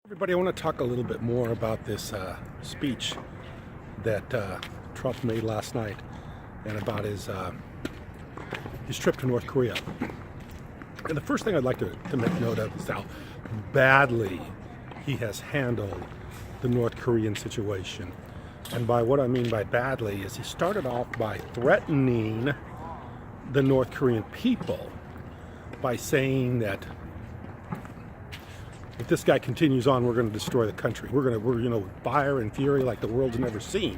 Everybody, I want to talk a little bit more about this speech that Trump made last night and about his trip to North Korea. And the first thing I'd like to make note of is how badly he has handled the North Korean situation. And by what I mean by badly is he started off by threatening the North Korean people by saying that if this guy continues on, we're going to destroy the country. We're fire and fury like the world's never seen,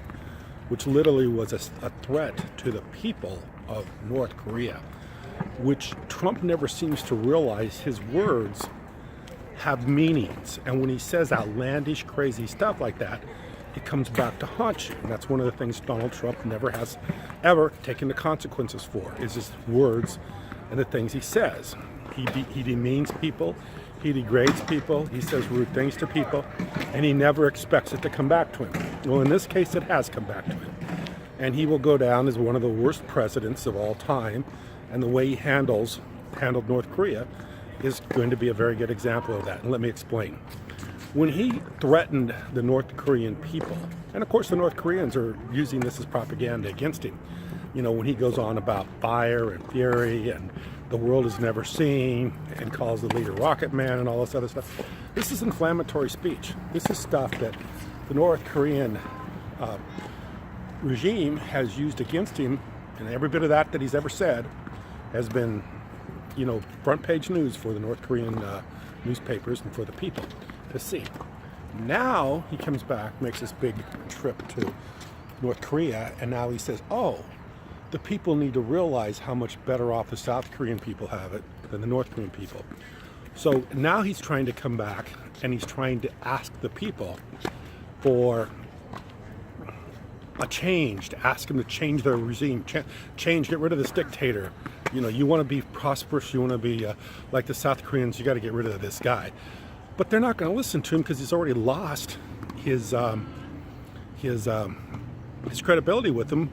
which literally was a threat to the people of North Korea, which Trump never seems to realize his words have meanings. And when he says outlandish, crazy stuff like that, it comes back to haunt you. And that's one of the things Donald Trump never has ever taken the consequences for, is his words and the things he says. He demeans people. He degrades people, he says rude things to people, and he never expects it to come back to him. Well, in this case, it has come back to him. And he will go down as one of the worst presidents of all time, and the way he handled North Korea is going to be a very good example of that. And let me explain. When he threatened the North Korean people, and of course the North Koreans are using this as propaganda against him, when he goes on about fire and fury and the world has never seen, and calls the leader Rocket Man and all this other stuff. This is inflammatory speech. This is stuff that the North Korean regime has used against him, and every bit of that he's ever said has been, front page news for the North Korean newspapers and for the people to see. Now he comes back, makes this big trip to North Korea, and now he says, the people need to realize how much better off the South Korean people have it than the North Korean people. So now he's trying to come back and he's trying to ask the people for a change, to ask them to change their regime, change, get rid of this dictator. You want to be prosperous, you want to be like the South Koreans, you got to get rid of this guy. But they're not going to listen to him because he's already lost his credibility with them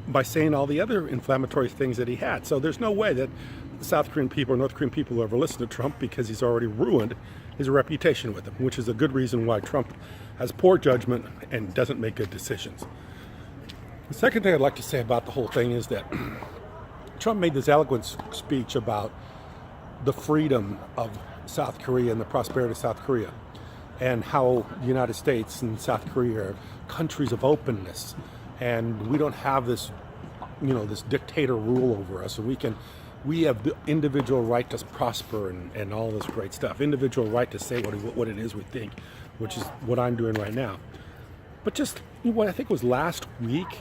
by saying all the other inflammatory things that he had. So there's no way that the South Korean people or North Korean people will ever listen to Trump, because he's already ruined his reputation with them, which is a good reason why Trump has poor judgment and doesn't make good decisions. The second thing I'd like to say about the whole thing is that Trump made this eloquent speech about the freedom of South Korea and the prosperity of South Korea, and how the United States and South Korea are countries of openness, and we don't have this, this dictator rule over us, and we have the individual right to prosper and all this great stuff, individual right to say what it is we think, which is what I'm doing right now. But just what I think was last week,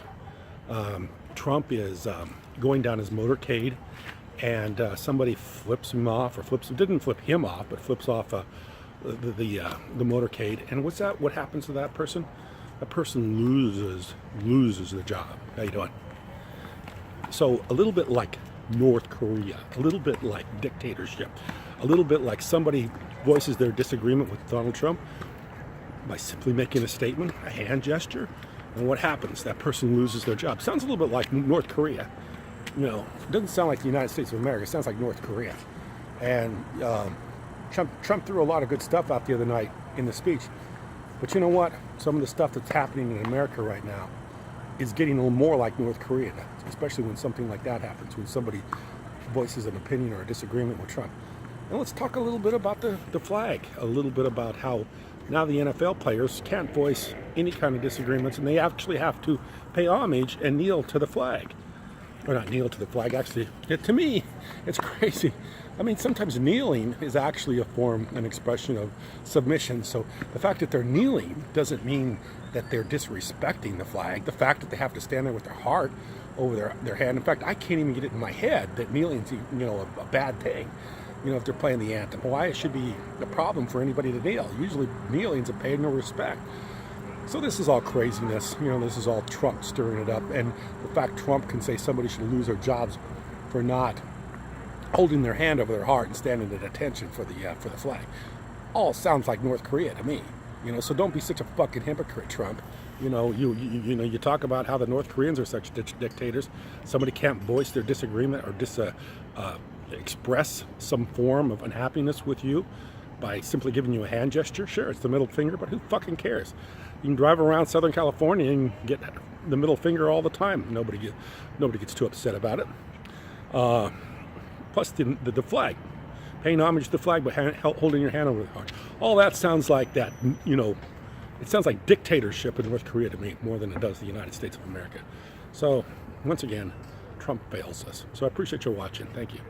Trump is going down his motorcade, and somebody flips him off, didn't flip him off, but flips off the motorcade. And what happens to that person? That person loses their job. How you doing? So a little bit like North Korea, a little bit like dictatorship, a little bit like somebody voices their disagreement with Donald Trump by simply making a statement, a hand gesture, and what happens? That person loses their job. Sounds a little bit like North Korea. It doesn't sound like the United States of America. It sounds like North Korea. And Trump threw a lot of good stuff out the other night in the speech. But you know what? Some of the stuff that's happening in America right now is getting a little more like North Korea, especially when something like that happens, when somebody voices an opinion or a disagreement with Trump. And let's talk a little bit about the flag, a little bit about how now the NFL players can't voice any kind of disagreements, and they actually have to pay homage and kneel to the flag. Or not kneel to the flag, actually. To me, it's crazy. I mean, sometimes kneeling is actually a form, an expression of submission. So the fact that they're kneeling doesn't mean that they're disrespecting the flag. The fact that they have to stand there with their heart over their hand. In fact, I can't even get it in my head that kneeling's, a bad thing. If they're playing the anthem. Why it should be a problem for anybody to kneel. Usually kneeling's a paid no respect. So this is all craziness. This is all Trump stirring it up. And the fact Trump can say somebody should lose their jobs for not holding their hand over their heart and standing at attention for the flag, all sounds like North Korea to me. So don't be such a fucking hypocrite, Trump. You talk about how the North Koreans are such dictators. Somebody can't voice their disagreement or express some form of unhappiness with you by simply giving you a hand gesture. Sure, it's the middle finger, but who fucking cares? You can drive around Southern California and get the middle finger all the time. Nobody gets too upset about it. Plus the flag, paying homage to the flag by holding your hand over the heart. All that sounds like that, it sounds like dictatorship in North Korea to me more than it does the United States of America. So once again, Trump fails us. So I appreciate you watching. Thank you.